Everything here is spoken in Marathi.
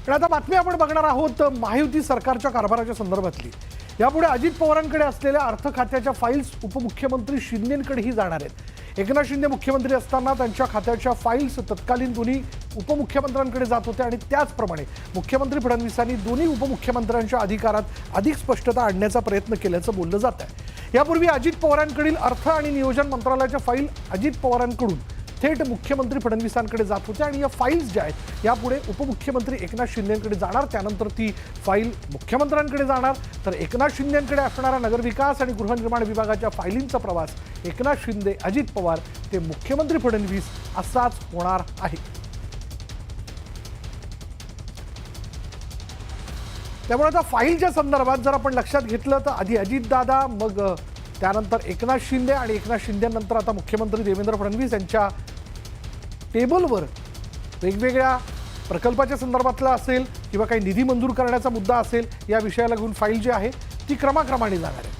आणि आता बातमी आपण बघणार आहोत महायुती सरकारच्या कारभाराच्या संदर्भातली। यापुढे अजित पवारांकडे असलेल्या अर्थ खात्याच्या फाईल्स उपमुख्यमंत्री शिंदेंकडेही जाणार आहेत। एकनाथ शिंदे मुख्यमंत्री असताना त्यांच्या खात्याच्या फाईल्स तत्कालीन दोन्ही उपमुख्यमंत्र्यांकडे जात होत्या आणि त्याचप्रमाणे मुख्यमंत्री फडणवीसांनी दोन्ही उपमुख्यमंत्र्यांच्या अधिकारात अधिक स्पष्टता आणण्याचा प्रयत्न केल्याचं बोललं जात आहे। यापूर्वी अजित पवारांकडील अर्थ आणि नियोजन मंत्रालयाच्या फाईल अजित पवारांकडून थेट मुख्यमंत्री फडणवीसांकडे जात होत्या आणि या फाईल्स ज्या आहेत यापुढे उपमुख्यमंत्री एकनाथ शिंदेंकडे जाणार। त्यानंतर ती फाईल मुख्यमंत्र्यांकडे जाणार, तर एकनाथ शिंदेंकडे असणारा नगरविकास आणि गृहनिर्माण विभागाच्या फाईलींचा प्रवास एकनाथ शिंदे, अजित पवार ते मुख्यमंत्री फडणवीस असाच होणार आहे। त्यामुळे आता फाईलच्या संदर्भात जर आपण लक्षात घेतलं तर आधी अजितदादा, मग त्यानंतर एकनाथ शिंदे आणि एकनाथ शिंदेनंतर आता मुख्यमंत्री देवेंद्र फडणवीस यांच्या टेबलवर वेगवेगळ्या प्रकल्पाच्या संदर्भातला असेल किंवा काही निधी मंजूर करण्याचा मुद्दा असेल, या विषयाला घेऊन फाईल जी आहे ती क्रमाक्रमाने जाणार आहे।